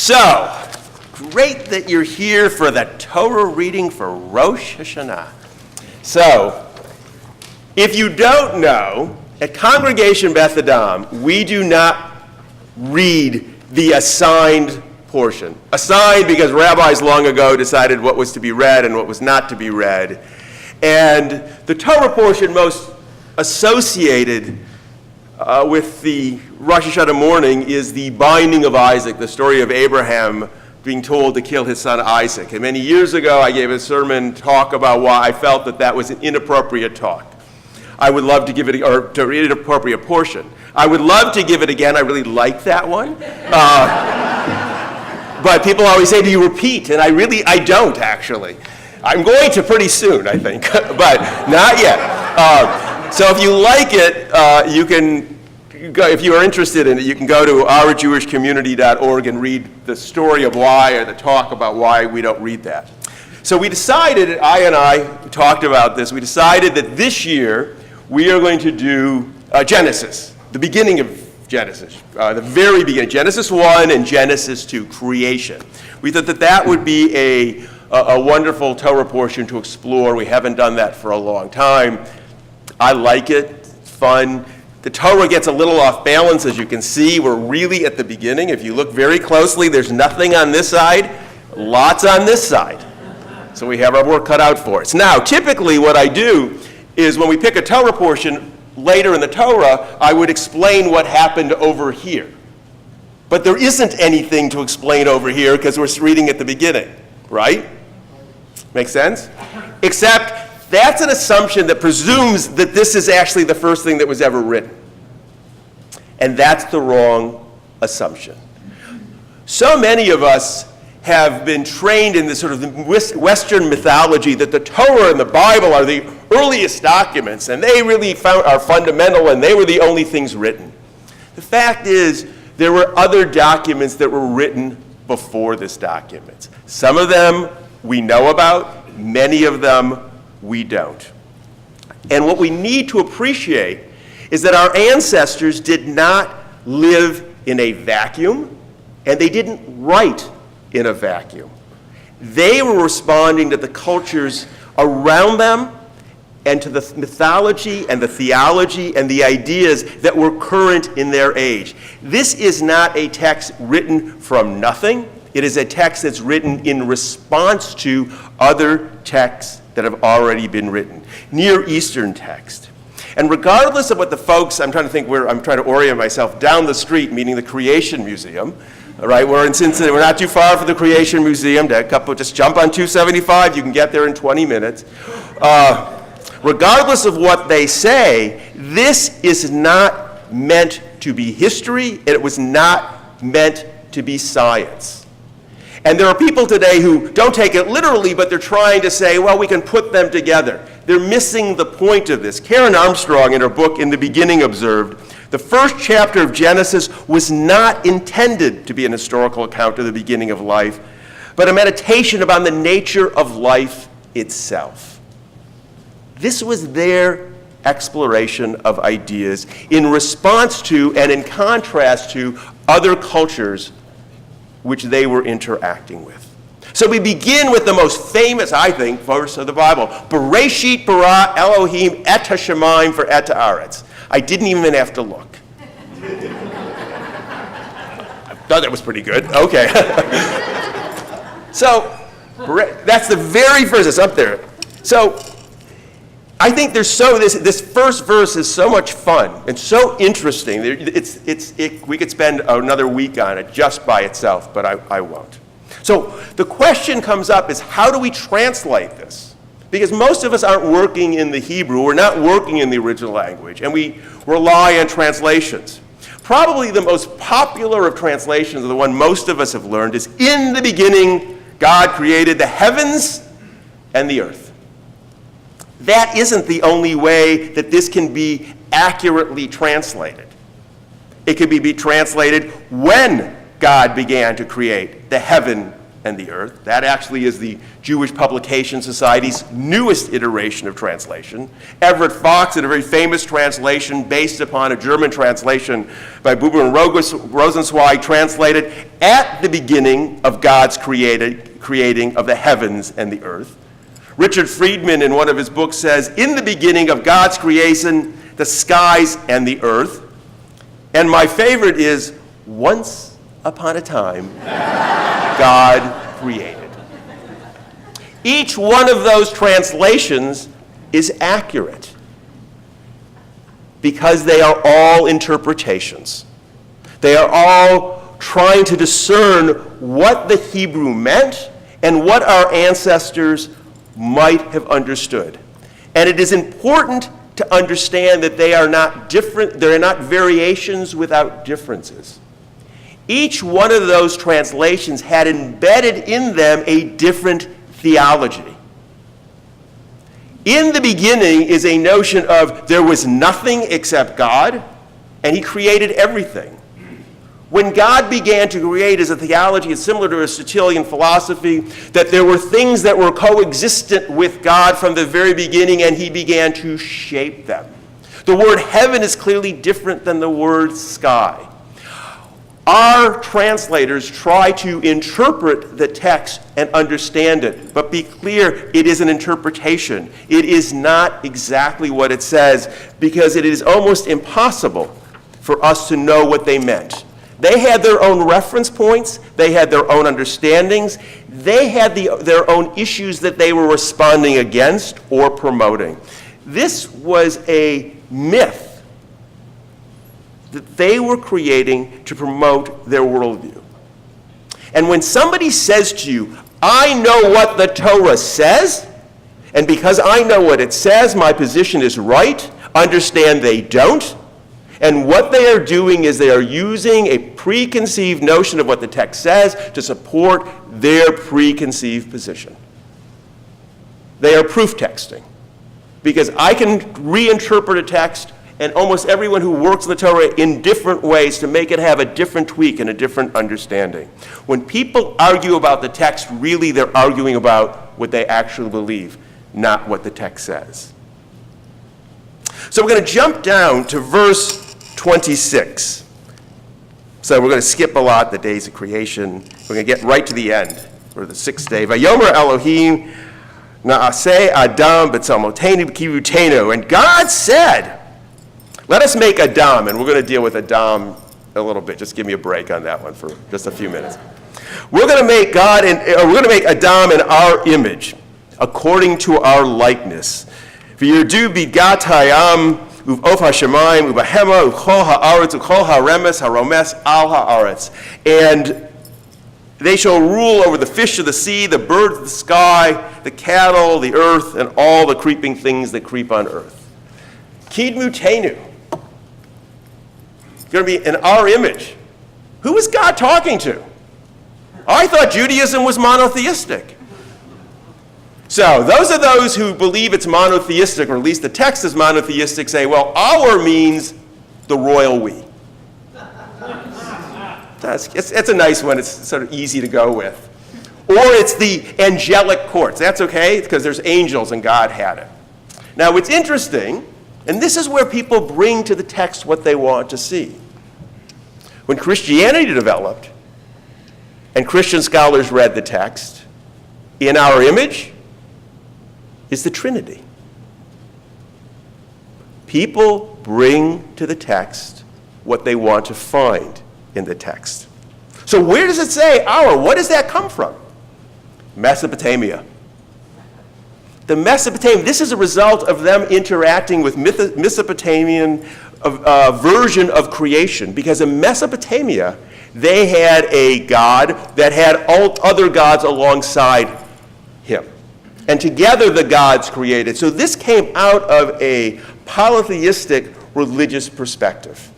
So, great that you're here for the Torah reading for Rosh Hashanah. So, if you don't know, at Congregation Beth Adam, we do not read the assigned portion. Assigned because rabbis long ago decided what was to be read and what was not to be read. And the Torah portion most associated with the Rosh Hashanah morning is the binding of Isaac, the story of Abraham being told to kill his son Isaac. And many years ago, I gave a sermon talk about why I felt that that was an inappropriate talk. I would love to give it, or to read an appropriate portion. I would love to give it again. I really like that one. But people always say, do you repeat? And I don't, actually. I'm going to pretty soon, I think, but not yet. So if you like it, you can go, if you are interested in it, you can go to ourjewishcommunity.org and read the story of why, or the talk about why we don't read that. So we decided, I talked about this, we decided that this year we are going to do Genesis, the beginning of Genesis, the very beginning, Genesis 1 and Genesis 2, creation. We thought that that would be a wonderful Torah portion to explore. We haven't done that for a long time. I like it, it's fun. The Torah gets a little off balance, as you can see. We're really at the beginning. If you look very closely, there's nothing on this side, lots on this side. So we have our work cut out for us. Now, typically what I do is when we pick a Torah portion later in the Torah, I would explain what happened over here. But there isn't anything to explain over here because we're reading at the beginning, right? Make sense? Except that's an assumption that presumes that this is actually the first thing that was ever written. And that's the wrong assumption. So many of us have been trained in this sort of Western mythology that the Torah and the Bible are the earliest documents, and they really are fundamental, and they were the only things written. The fact is, there were other documents that were written before this document. Some of them we know about, many of them we don't. And what we need to appreciate is that our ancestors did not live in a vacuum, and they didn't write in a vacuum. They were responding to the cultures around them and to the mythology and the theology and the ideas that were current in their age. This is not a text written from nothing. It is a text that's written in response to other texts that have already been written, Near Eastern text. And regardless of what the folks, I'm trying to orient myself down the street, meaning the Creation Museum, all right, we're in Cincinnati, we're not too far from the Creation Museum. Just jump on 275, you can get there in 20 minutes. Regardless of what they say, this is not meant to be history, and it was not meant to be science. And there are people today who don't take it literally, but they're trying to say, well, we can put them together. They're missing the point of this. Karen Armstrong, in her book In the Beginning, observed, the first chapter of Genesis was not intended to be an historical account of the beginning of life, but a meditation upon the nature of life itself. This was their exploration of ideas in response to and in contrast to other cultures which they were interacting with. So we begin with the most famous, I think, verse of the Bible. Bereshit bara Elohim et hashamayim for et haaretz. I didn't even have to look. I thought that was pretty good. Okay. So that's the very first, it's up there. So I think this first verse is so much fun and so interesting. We could spend another week on it just by itself, but I won't. So the question comes up is, how do we translate this? Because most of us aren't working in the Hebrew, we're not working in the original language, and we rely on translations. Probably the most popular of translations, the one most of us have learned, is in the beginning, God created the heavens and the earth. That isn't the only way that this can be accurately translated. It could be translated when God began to create the heaven and the earth. That actually is the Jewish Publication Society's newest iteration of translation. Everett Fox, in a very famous translation based upon a German translation by Buber and Rosenzweig, translated, "At the beginning of God's creating of the heavens and the earth." Richard Friedman, in one of his books, says, "In the beginning of God's creation, the skies and the earth." And my favorite is, "Once upon a time, God created." Each one of those translations is accurate because they are all interpretations. They are all trying to discern what the Hebrew meant and what our ancestors might have understood. And it is important to understand that they are not different, they are not variations without differences. Each one of those translations had embedded in them a different theology. In the beginning is a notion of there was nothing except God, and he created everything. When God began to create, is a theology is similar to Aristotelian philosophy, that there were things that were coexistent with God from the very beginning, and he began to shape them. The word heaven is clearly different than the word sky. Our translators try to interpret the text and understand it, but be clear, it is an interpretation. It is not exactly what it says, because it is almost impossible for us to know what they meant. They had their own reference points, they had their own understandings, they had their own issues that they were responding against or promoting. This was a myth that they were creating to promote their worldview. And when somebody says to you, "I know what the Torah says, and because I know what it says, my position is right," understand they don't. And what they are doing is they are using a preconceived notion of what the text says to support their preconceived position. They are proof texting, because I can reinterpret a text, and almost everyone who works in the Torah in different ways to make it have a different tweak and a different understanding. When people argue about the text, really they're arguing about what they actually believe, not what the text says. So we're going to jump down to verse 26. So we're going to skip a lot, the days of creation. We're going to get right to the end, or the sixth day. Vayomer Elohim na'aseh Adam b'tzalmotenu b'kirutenu. And God said, "Let us make Adam," and we're going to deal with Adam a little bit. Just give me a break on that one for just a few minutes. We're going to make we're going to make Adam in our image, according to our likeness. V'yirdu bigat hayam u'of hashemayim u'bahema u'chol ha'aretz u'chol ha'remes ha'romes al ha'aretz. And they shall rule over the fish of the sea, the birds of the sky, the cattle, the earth, and all the creeping things that creep on earth. Kidmutenu. It's going to be in our image. Who is God talking to? I thought Judaism was monotheistic. So those are those who believe it's monotheistic, or at least the text is monotheistic, say, well, our means the royal we. It's a nice one. It's sort of easy to go with. Or it's the angelic courts. That's okay, because there's angels and God had it. Now, what's interesting, and this is where people bring to the text what they want to see. When Christianity developed, and Christian scholars read the text, in our image is the Trinity. People bring to the text what they want to find in the text. So where does it say our? What does that come from? Mesopotamia. The Mesopotamian, this is a result of them interacting with Mesopotamian version of creation, because in Mesopotamia, they had a god that had all other gods alongside him. And together the gods created. So this came out of a polytheistic religious perspective.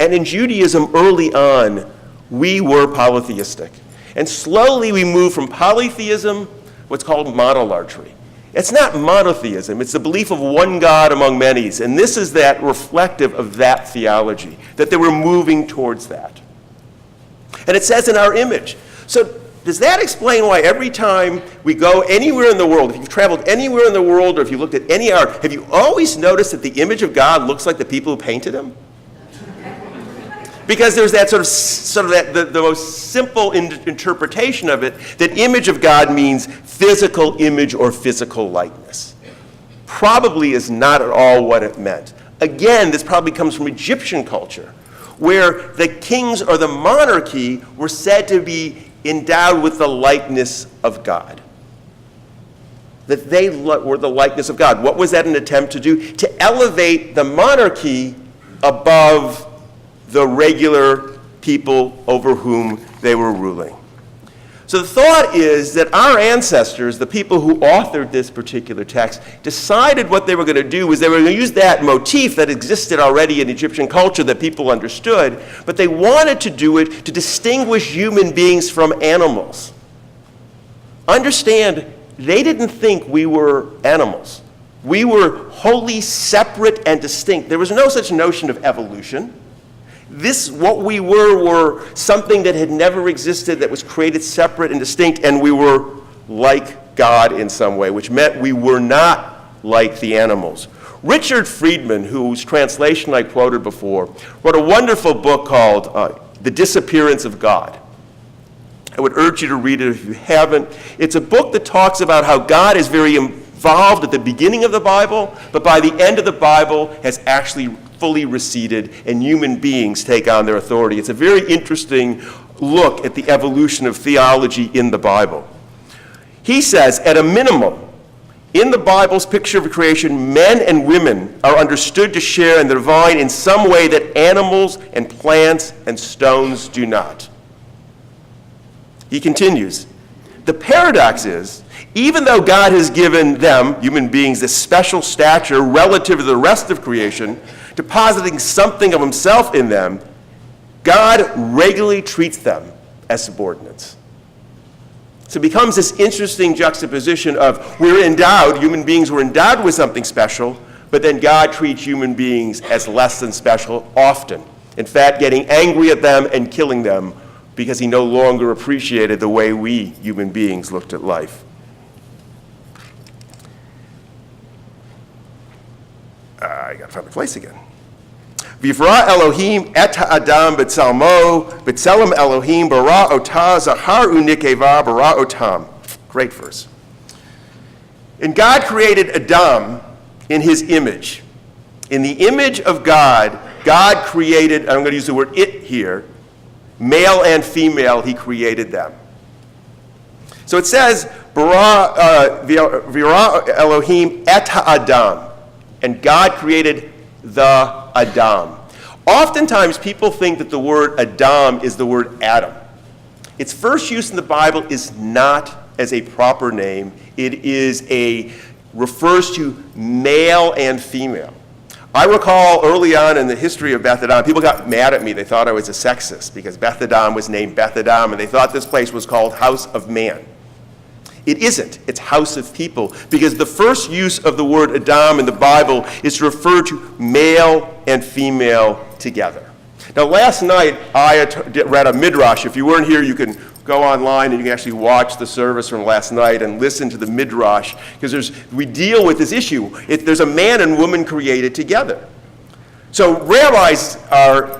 And in Judaism early on, we were polytheistic. And slowly we moved from polytheism, what's called monolatry. It's not monotheism, it's the belief of one God among many. And this is that reflective of that theology, that they were moving towards that. And it says in our image. So Does that explain why every time we go anywhere in the world, if you've traveled anywhere in the world or if you looked at any art, have you always noticed that the image of God looks like the people who painted him? Because there's that sort of that the most simple interpretation of it, that image of God means physical image or physical likeness. Probably is not at all what it meant. Again, this probably comes from Egyptian culture, where the kings or the monarchy were said to be endowed with the likeness of God. That they were the likeness of God. What was that an attempt to do? To elevate the monarchy above the regular people over whom they were ruling. So the thought is that our ancestors, the people who authored this particular text, decided what they were going to do was they were going to use that motif that existed already in Egyptian culture that people understood, but they wanted to do it to distinguish human beings from animals. Understand, they didn't think we were animals. We were wholly separate and distinct. There was no such notion of evolution. What we were something that had never existed, that was created separate and distinct, and we were like God in some way, which meant we were not like the animals. Richard Friedman, whose translation I quoted before, wrote a wonderful book called The Disappearance of God. I would urge you to read it if you haven't. It's a book that talks about how God is very involved at the beginning of the Bible, but by the end of the Bible has actually fully receded, and human beings take on their authority. It's a very interesting look at the evolution of theology in the Bible. He says, at a minimum, in the Bible's picture of creation, men and women are understood to share in the divine in some way that animals and plants and stones do not. He continues, the paradox is, even though God has given them, human beings, this special stature relative to the rest of creation, depositing something of himself in them, God regularly treats them as subordinates. So it becomes this interesting juxtaposition of human beings were endowed with something special, but then God treats human beings as less than special often. In fact, getting angry at them and killing them because he no longer appreciated the way we human beings looked at life. I got to find my place again. V'yivra Elohim et ha'adam b'tzalmo, b'tzelem Elohim bara otah zachar u'nikeva bara otam. Great verse. And God created Adam in his image. In the image of God, God created, I'm going to use the word it here, male and female, he created them. So it says, V'yivra Elohim et ha'adam. And God created the Adam. Oftentimes, people think that the word Adam is the word Adam. Its first use in the Bible is not as a proper name. It refers to male and female. I recall early on in the history of Beth Adam, people got mad at me. They thought I was a sexist because Beth Adam was named Beth Adam, and they thought this place was called House of Man. It isn't. It's house of people, because the first use of the word Adam in the Bible is to refer to male and female together. Now, last night I read a midrash. If you weren't here, you can go online and you can actually watch the service from last night and listen to the midrash, because we deal with this issue. There's a man and woman created together. So rabbis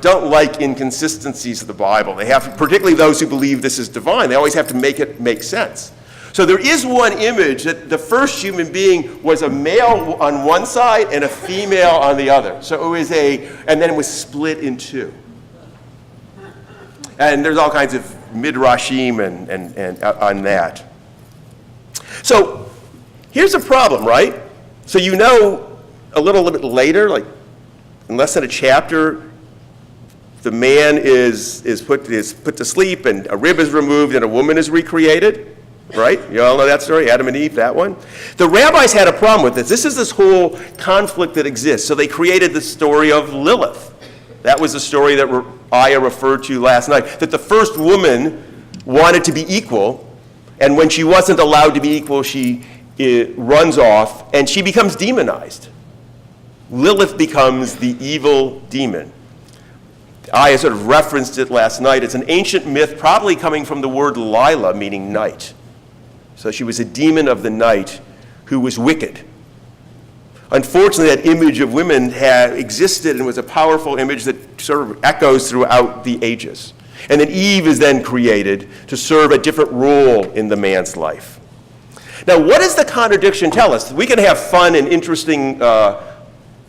don't like inconsistencies of the Bible. They have, particularly those who believe this is divine, they always have to make it make sense. So there is one image that the first human being was a male on one side and a female on the other. So it was and then it was split in two. And there's all kinds of midrashim and on that. So here's a problem, right? So you know a little bit later, like in less than a chapter, the man is put to sleep and a rib is removed and a woman is recreated. Right? You all know that story, Adam and Eve, that one? The rabbis had a problem with this. This is this whole conflict that exists. So they created the story of Lilith. That was the story that Aya referred to last night, that the first woman wanted to be equal, and when she wasn't allowed to be equal, she runs off, and she becomes demonized. Lilith becomes the evil demon. I sort of referenced it last night. It's an ancient myth, probably coming from the word Lila, meaning night. So she was a demon of the night who was wicked. Unfortunately, that image of women had existed and was a powerful image that sort of echoes throughout the ages. And then Eve is then created to serve a different role in the man's life. Now, what does the contradiction tell us? We can have fun and interesting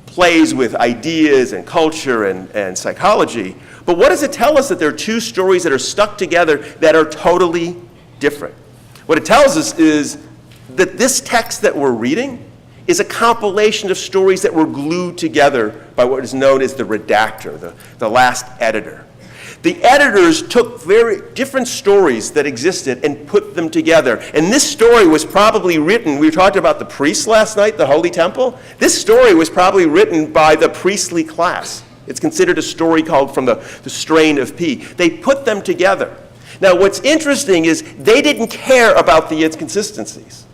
plays with ideas and culture and psychology, but what does it tell us? That there are two stories that are stuck together that are totally different. What it tells us is that this text that we're reading is a compilation of stories that were glued together by what is known as the redactor, the last editor. The editors took very different stories that existed and put them together. And this story was probably written, we talked about the priests last night, the Holy Temple. This story was probably written by the priestly class. It's considered a story called From the Strain of P. They put them together. Now what's interesting is they didn't care about the inconsistencies.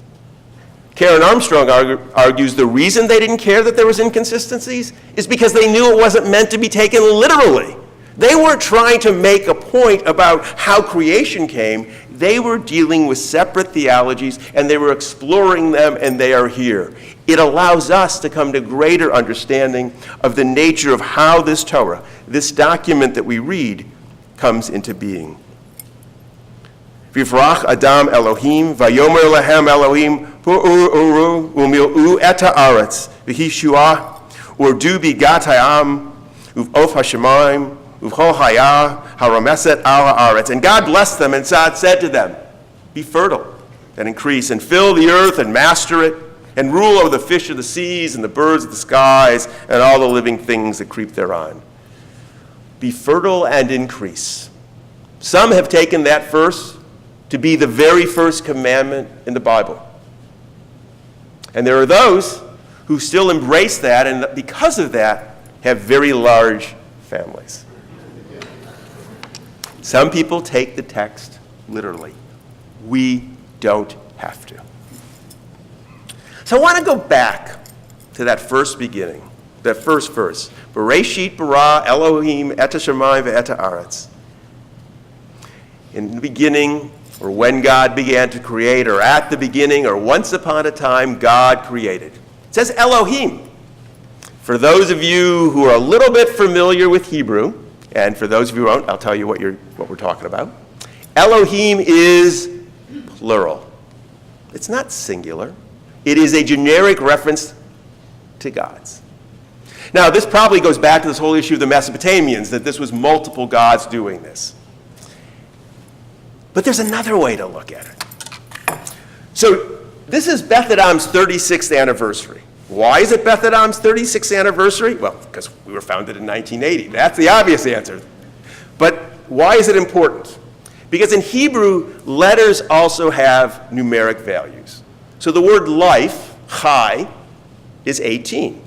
Karen Armstrong argues the reason they didn't care that there was inconsistencies is because they knew it wasn't meant to be taken literally. They weren't trying to make a point about how creation came. They were dealing with separate theologies, and they were exploring them, and they are here. It allows us to come to greater understanding of the nature of how this Torah, this document that we read, comes into being. Vivrach Adam Elohim, Vayomer Lahem Elohim, Pu'ur Uru, Umil'u et ha'aretz, V'hi Shuah, Urdu bigat ha'am, Uv'of ha'shemayim, Uv'chol ha'yah, ha'rameset al ha'aretz. And God blessed them, and God said to them, be fertile and increase, and fill the earth and master it, and rule over the fish of the seas and the birds of the skies and all the living things that creep thereon. Be fertile and increase. Some have taken that verse to be the very first commandment in the Bible. And there are those who still embrace that, and because of that, have very large families. Some people take the text literally. We don't have to. So I want to go back to that first beginning, that first verse. Bereshit bara Elohim et hashamayim ve'et ha'aretz. In the beginning, or when God began to create, or at the beginning, or once upon a time, God created. It says Elohim. For those of you who are a little bit familiar with Hebrew, and for those of you who aren't, I'll tell you what we're talking about. Elohim is plural. It's not singular. It is a generic reference to gods. Now, this probably goes back to this whole issue of the Mesopotamians, that this was multiple gods doing this. But there's another way to look at it. So this is Beth Adam's 36th anniversary. Why is it Beth Adam's 36th anniversary? Well, because we were founded in 1980. That's the obvious answer. But why is it important? Because in Hebrew, letters also have numeric values. So the word life, chai, is 18.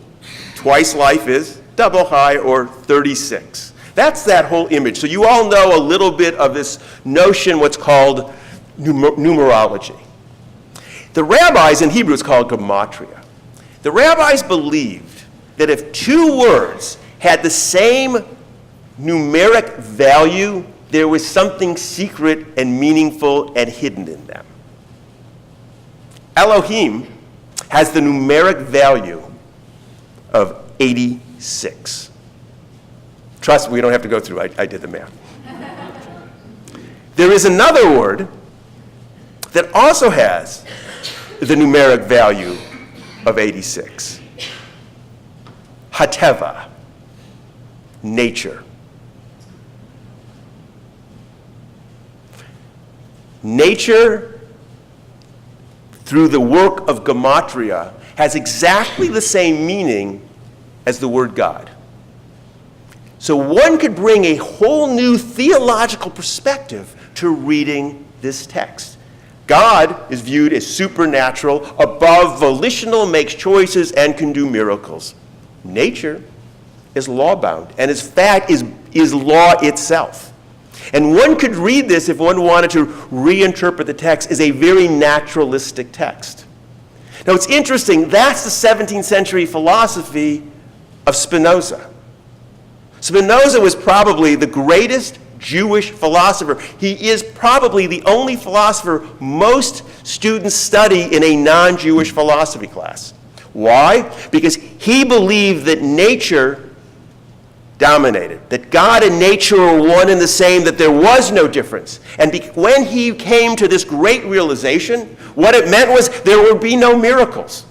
Twice life is double chai, or 36. That's that whole image. So you all know a little bit of this notion, what's called numerology. The rabbis, in Hebrew, it's called gematria. The rabbis believed that if two words had the same numeric value, there was something secret and meaningful and hidden in them. Elohim has the numeric value of 86. Trust me, we don't have to go through. I did the math. There is another word that also has the numeric value of 86. Hateva, nature. Nature, through the work of gematria, has exactly the same meaning as the word God. So one could bring a whole new theological perspective to reading this text. God is viewed as supernatural, above volitional, makes choices, and can do miracles. Nature is law-bound, and in fact is law itself. And one could read this, if one wanted to reinterpret the text, as a very naturalistic text. Now it's interesting, that's the 17th century philosophy of Spinoza. Spinoza was probably the greatest Jewish philosopher. He is probably the only philosopher most students study in a non-Jewish philosophy class. Why? Because he believed that nature dominated, that God and nature were one and the same, that there was no difference. And when he came to this great realization, what it meant was there would be no miracles.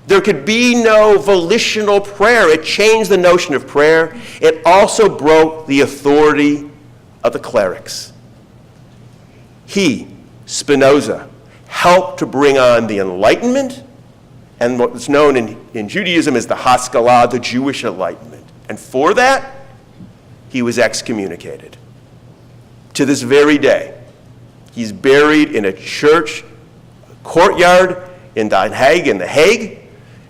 There could be no volitional prayer. It changed the notion of prayer. It also broke the authority of the clerics. He, Spinoza, helped to bring on the Enlightenment and what was known in Judaism as the Haskalah, the Jewish Enlightenment. And for that, he was excommunicated. To this very day, he's buried in a church courtyard in The Hague.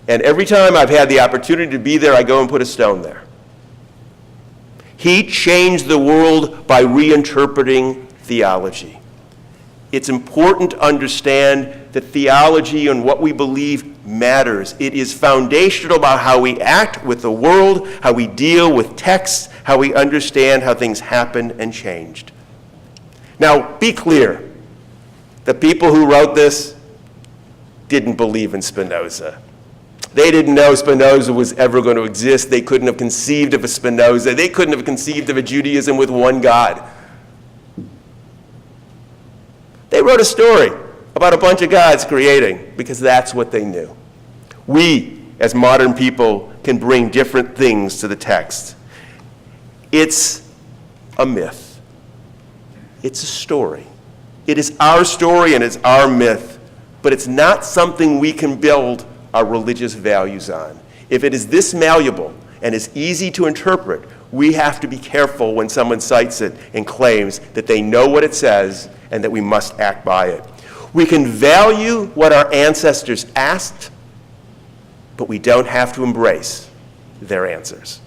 And every time I've had the opportunity to be there, I go and put a stone there. He changed the world by reinterpreting theology. It's important to understand that theology and what we believe matters. It is foundational about how we act with the world, how we deal with texts, how we understand how things happen and changed. Now, be clear. The people who wrote this didn't believe in Spinoza. They didn't know Spinoza was ever going to exist. They couldn't have conceived of a Spinoza. They couldn't have conceived of a Judaism with one God. They wrote a story about a bunch of gods creating because that's what they knew. We, as modern people, can bring different things to the text. It's a myth. It's a story. It is our story and it's our myth, but it's not something we can build our religious values on. If it is this malleable and is easy to interpret, we have to be careful when someone cites it and claims that they know what it says and that we must act by it. We can value what our ancestors asked, but we don't have to embrace their answers.